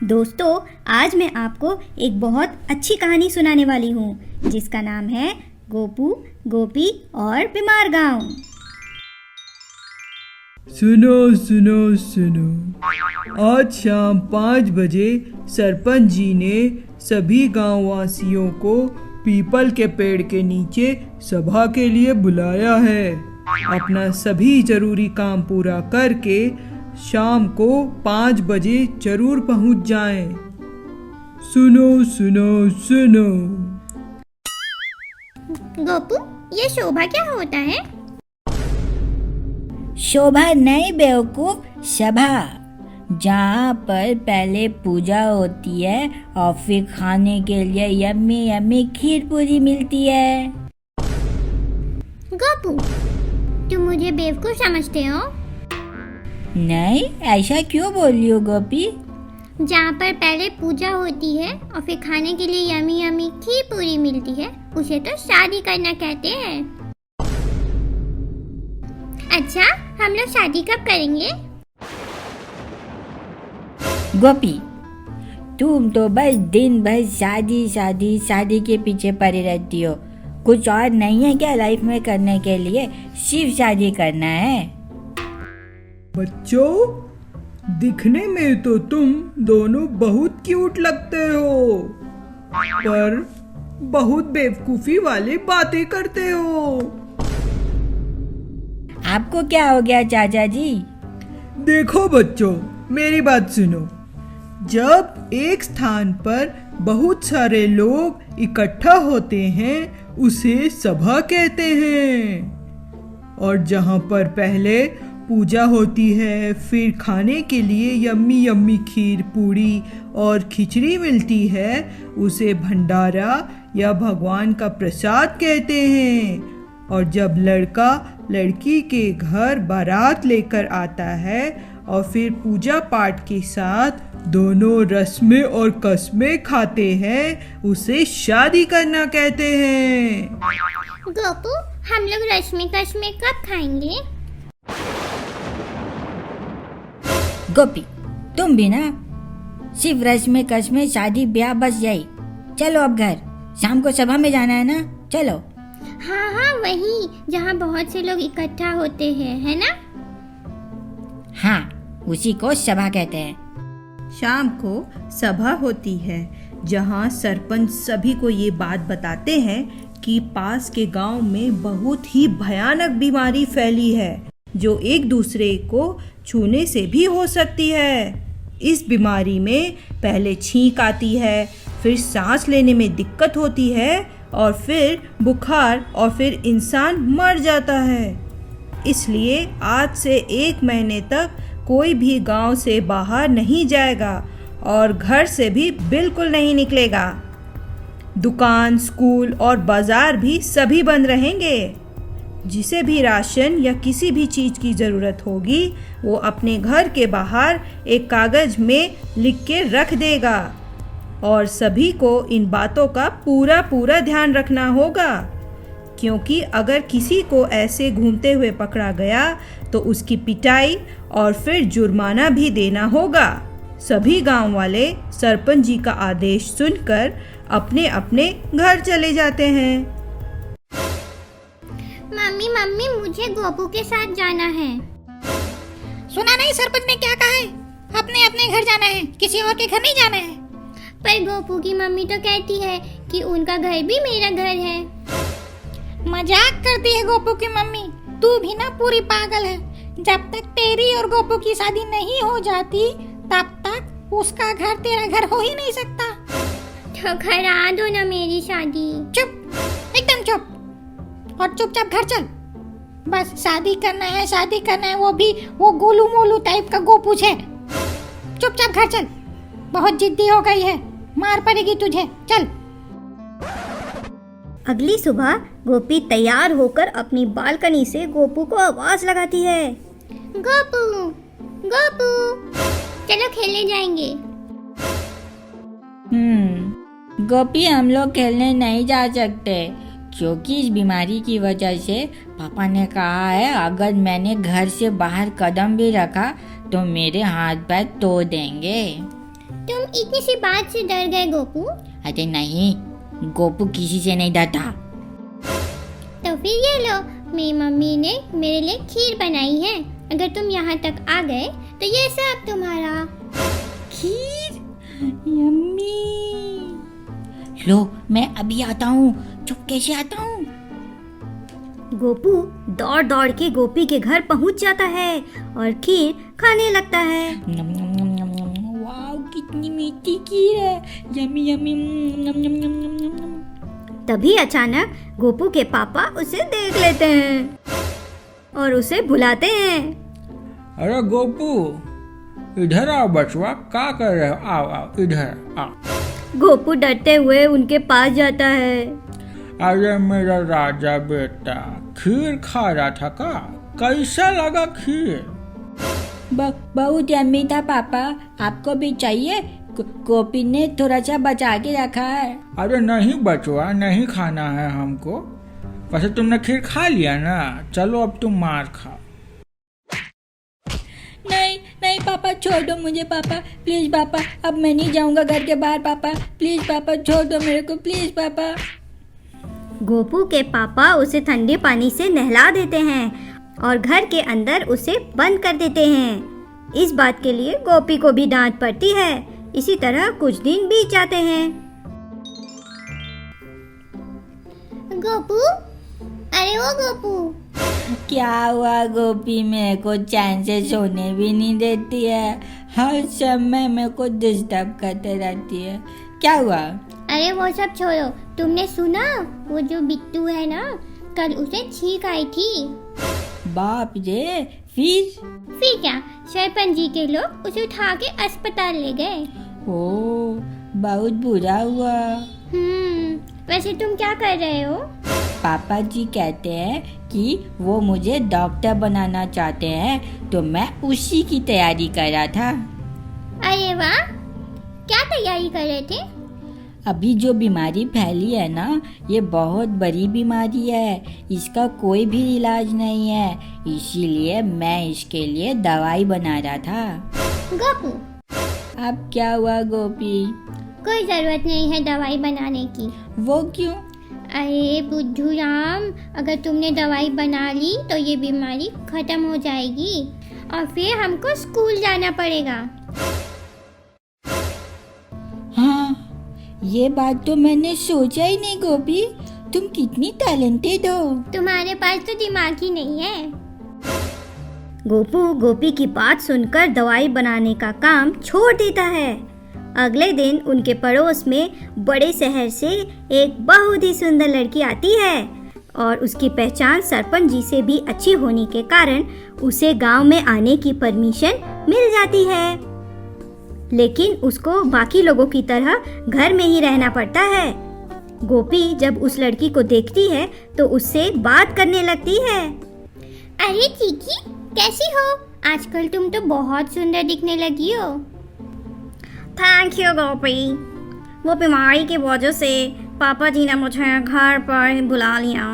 दोस्तों, आज मैं आपको एक बहुत अच्छी कहानी सुनाने वाली हूँ जिसका नाम है गोपू, गोपी और बीमार गांव। सुनो सुनो सुनो, आज शाम 5 बजे सरपंच जी ने सभी गांव वासियों को पीपल के पेड़ के नीचे सभा के लिए बुलाया है। अपना सभी जरूरी काम पूरा करके शाम को 5 बजे जरूर पहुंच जाएं। सुनो सुनो सुनो। गोपू, ये शोभा क्या होता है? शोभा नहीं बेवकूफ, सभा, जहाँ पर पहले पूजा होती है और फिर खाने के लिए यम्मी यम्मी खीर पूरी मिलती है। गोपू, तुम मुझे बेवकूफ समझते हो? नहीं, ऐसा क्यों बोल रही हो गोपी? जहाँ पर पहले पूजा होती है और फिर खाने के लिए यमी यमी खीर पूरी मिलती है, उसे तो शादी करना कहते हैं। अच्छा, हम लोग शादी कब करेंगे? गोपी, तुम तो बस दिन भर शादी शादी शादी के पीछे पड़ी रहती हो। कुछ और नहीं है क्या लाइफ में करने के लिए? सिर्फ शादी करना है। बच्चों, दिखने में तो तुम दोनों बहुत क्यूट लगते हो, पर बहुत बेवकूफी वाली बातें करते हो। आपको क्या हो गया चाचा जी? देखो बच्चों, मेरी बात सुनो। जब एक स्थान पर बहुत सारे लोग इकट्ठा होते हैं, उसे सभा कहते हैं। और जहाँ पर पहले पूजा होती है, फिर खाने के लिए यम्मी यम्मी खीर पूरी और खिचड़ी मिलती है, उसे भंडारा या भगवान का प्रसाद कहते हैं। और जब लड़का लड़की के घर बारात लेकर आता है और फिर पूजा पाठ के साथ दोनों रस्में और कस्में खाते हैं, उसे शादी करना कहते हैं। गोपू, हम लोग रश्मि कश्मे कब खाएंगे? गोपी, तुम भी ना सिर्फ रस्में कस्में शादी ब्याह बस यही। चलो अब घर, शाम को सभा में जाना है ना, चलो। हाँ हाँ, वही जहाँ बहुत से लोग इकट्ठा होते हैं, है ना? हाँ, उसी को सभा कहते हैं। शाम को सभा होती है जहाँ सरपंच सभी को ये बात बताते हैं कि पास के गांव में बहुत ही भयानक बीमारी फैली है जो एक दूसरे को छूने से भी हो सकती है। इस बीमारी में पहले छींक आती है, फिर सांस लेने में दिक्कत होती है और फिर बुखार और फिर इंसान मर जाता है। इसलिए आज से 1 महीने तक कोई भी गांव से बाहर नहीं जाएगा और घर से भी बिल्कुल नहीं निकलेगा। दुकान, स्कूल और बाजार भी सभी बंद रहेंगे। जिसे भी राशन या किसी भी चीज़ की ज़रूरत होगी, वो अपने घर के बाहर एक कागज़ में लिख के रख देगा। और सभी को इन बातों का पूरा पूरा ध्यान रखना होगा, क्योंकि अगर किसी को ऐसे घूमते हुए पकड़ा गया तो उसकी पिटाई और फिर जुर्माना भी देना होगा। सभी गांव वाले सरपंच जी का आदेश सुनकर अपने अपने घर चले जाते हैं। मम्मी मम्मी, मुझे गोपू के साथ जाना है। सुना नहीं सरपंच ने क्या कहा है? अपने अपने घर जाना है, किसी और के घर नहीं जाना है। पर गोपू की मम्मी तो कहती है कि उनका घर भी मेरा घर है। मजाक करती है गोपू की मम्मी। तू भी ना पूरी पागल है। जब तक तेरी और गोपू की शादी नहीं हो जाती, तब तक उसका घर तेरा घर हो ही नहीं सकता। तो करा दो ना मेरी शादी। चुप, एकदम चुप, और चुपचाप घर चल। बस शादी करना है, शादी करना है, वो भी वो गोलू मोलू टाइप का गोपू है। चुपचाप घर चल, बहुत जिद्दी हो गई है, मार पड़ेगी तुझे, चल। अगली सुबह गोपी तैयार होकर अपनी बालकनी से गोपू को आवाज लगाती है। गोपू, गोपू, चलो खेलने जाएंगे। गोपी, हम लोग खेलने नहीं जा सकते क्योंकि इस बीमारी की वजह से पापा ने कहा है अगर मैंने घर से बाहर कदम भी रखा तो मेरे हाथ पैर तोड़ देंगे। तुम इतनी सी बात से डर गए गोपू? अरे नहीं, गोपू किसी से नहीं डरता। तो फिर ये लो, मेरी मम्मी ने मेरे लिए खीर बनाई है। अगर तुम यहाँ तक आ गए तो ये सब तुम्हारा। खीर, यम्मी। लो, मैं अभी आता हूँ। चुपके से आता हूँ। गोपू दौड़ दौड़ के गोपी के घर पहुँच जाता है और खीर खाने लगता है। नम नम नम नम नम। वाव, कितनी मीठी खीर है। Yummy yummy. नम नम नम नम नम नम। तभी अचानक गोपू के पापा उसे देख लेते हैं और उसे बुलाते हैं। अरे गोपू, इधर आओ बचवा, क्या कर रहे हो? आओ आओ, इधर आओ। गोपू डरते हुए उनके पास जाता है। अरे मेरा राजा बेटा, खीर खा रहा था का? कैसा लगा खीर? बहुत यम्मी था पापा। आपको भी चाहिए? गोपी ने थोड़ा सा बचा के रखा है। अरे नहीं बचवा, नहीं खाना है हमको। वैसे तुमने खीर खा लिया ना, चलो अब तुम मार खाओ। नहीं नहीं पापा, छोड़ दो मुझे पापा, प्लीज पापा। अब मैं नहीं जाऊंगा घर के बाहर पापा, प्लीज पापा, छोड़ दो मेरे को, प्लीज पापा। गोपू के पापा उसे ठंडे पानी से नहला देते हैं और घर के अंदर उसे बंद कर देते हैं। इस बात के लिए गोपी को भी डांट पड़ती है। इसी तरह कुछ दिन बीत जाते हैं। गोपू, अरे ओ गोपू, क्या हुआ गोपी? मेरे को चैन से सोने भी नहीं देती है, हर समय मेरे को डिस्टर्ब करते रहती है। क्या हुआ? अरे वो सब छोड़ो, तुमने सुना वो जो बिट्टू है ना, कल उसे छींक आई थी। बाप रे, फिर क्या, सरपंच जी के लोग उसे उठा के अस्पताल ले गए। ओ, बहुत बुरा हुआ। वैसे तुम क्या कर रहे हो? पापा जी कहते हैं कि वो मुझे डॉक्टर बनाना चाहते हैं, तो मैं उसी की तैयारी कर रहा था। अरे वाह, क्या तैयारी कर रहे थे? अभी जो बीमारी फैली है ना, ये बहुत बड़ी बीमारी है। इसका कोई भी इलाज नहीं है, इसीलिए मैं इसके लिए दवाई बना रहा था। गोपू, अब क्या हुआ गोपी? कोई जरूरत नहीं है दवाई बनाने की। वो क्यों? अरे बुद्धू राम, अगर तुमने दवाई बना ली तो ये बीमारी खत्म हो जाएगी और फिर हमको स्कूल जाना पड़ेगा। हाँ, ये बात तो मैंने सोचा ही नहीं गोपी। तुम कितनी टैलेंटेड हो। तुम्हारे पास तो दिमाग ही नहीं है। गोपू गोपी की बात सुनकर दवाई बनाने का काम छोड़ देता है। अगले दिन उनके पड़ोस में बड़े शहर से एक बहुत ही सुंदर लड़की आती है और उसकी पहचान सरपंच जी से भी अच्छी होने के कारण उसे गांव में आने की परमिशन मिल जाती है। लेकिन उसको बाकी लोगों की तरह घर में ही रहना पड़ता है। गोपी जब उस लड़की को देखती है तो उससे बात करने लगती है। अरे चीकी, कैसी हो? आजकल तुम तो बहुत सुंदर दिखने लगी हो। थैंक यू गोपी, वो बीमारी की वजह से पापा जी ने मुझे घर पर बुला लिया।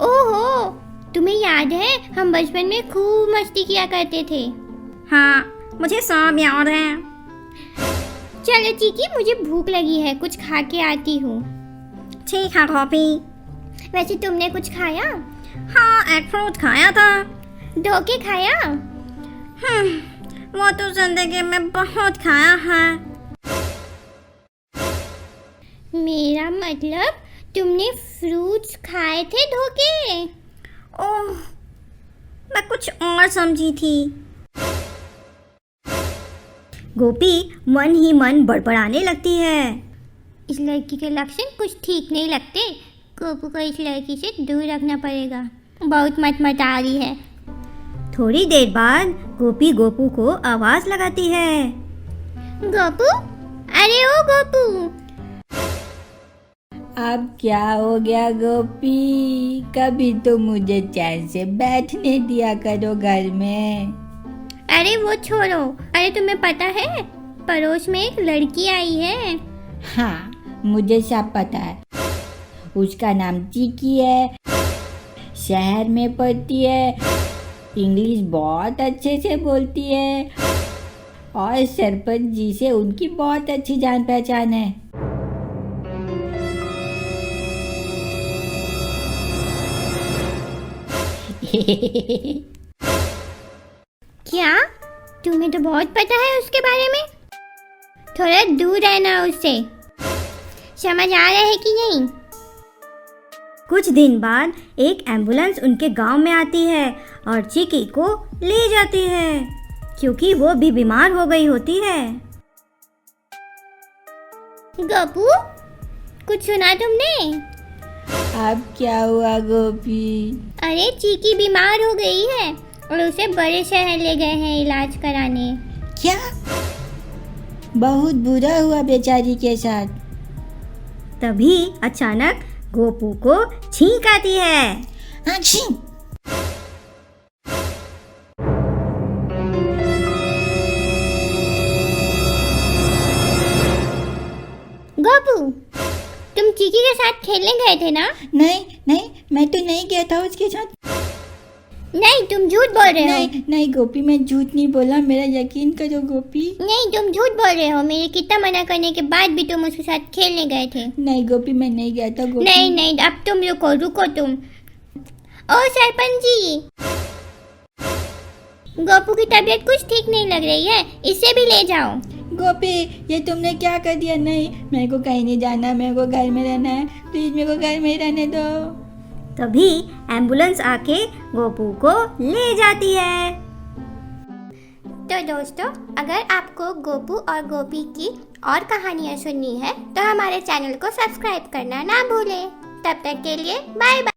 ओहो, तुम्हें याद है हम बचपन में खूब मस्ती किया करते थे। हाँ, मुझे सब याद है। चलो चीकी, मुझे भूख लगी है, कुछ खा के आती हूँ। ठीक है गोपी। वैसे तुमने कुछ खाया? हाँ, एक फ्रूट खाया था। धोखे खाया? वो तो जिंदगी में बहुत खाया है। मेरा मतलब तुमने फ्रूट्स खाए थे धोखे? ओह, मैं कुछ और समझी थी। गोपी मन ही मन बड़बड़ाने लगती है। इस लड़की के लक्षण कुछ ठीक नहीं लगते। गोपू को इस लड़की से दूर रखना पड़ेगा, बहुत मतमता रही है। थोड़ी देर बाद गोपी गोपू को आवाज लगाती है। गोपू, अरे ओ गोपू। अब क्या हो गया गोपी? कभी तो मुझे चैन से बैठने दिया करो घर में। अरे वो छोड़ो, अरे तुम्हें पता है पड़ोस में एक लड़की आई है। हाँ, मुझे सब पता है। उसका नाम चीकी है, शहर में पढ़ती है, इंग्लिश बहुत अच्छे से बोलती है और सरपंच जी से उनकी बहुत अच्छी जान पहचान है। क्या तुम्हें तो बहुत पता है उसके बारे में? थोड़ा दूर रहना उससे, समझ आ रहा है कि नहीं? कुछ दिन बाद एक एम्बुलेंस उनके गांव में आती है और चिकी को ले जाती है क्योंकि वो भी बीमार हो गई होती है। गोपू, कुछ सुना तुमने? अब क्या हुआ गोपी? अरे चीकी बीमार हो गई है और उसे बड़े शहर ले गए हैं इलाज कराने। क्या? बहुत बुरा हुआ बेचारी के साथ। तभी अचानक गोपू को छींक आती है। अच्छी। गोपू, तुम चीकी के साथ खेलने गए थे ना? नहीं नहीं, मैं तो नहीं गया था उसके साथ। नहीं, तुम झूठ बोल रहे हो। नहीं नहीं गोपी, मैं झूठ नहीं बोला, मेरा यकीन करो गोपी। नहीं, तुम झूठ बोल रहे हो। मेरे कितना मना करने के बाद भी तुम उसके साथ खेलने गए थे। नहीं गोपी, मैं नहीं गया था गोपी। नहीं नहीं, अब तुम रुको तुम। ओ सरपंच जी, गोपू की तबीयत कुछ ठीक नहीं लग रही है, इसे भी ले जाओ। गोपी, ये तुमने क्या कर दिया? नहीं, मेरे को कहीं नहीं जाना, मेरे को घर में रहना है, प्लीज मेरे को घर में ही रहने दो। तभी एम्बुलेंस आके गोपू को ले जाती है। तो दोस्तों, अगर आपको गोपू और गोपी की और कहानियाँ सुननी है तो हमारे चैनल को सब्सक्राइब करना ना भूलें। तब तक के लिए बाय बाय।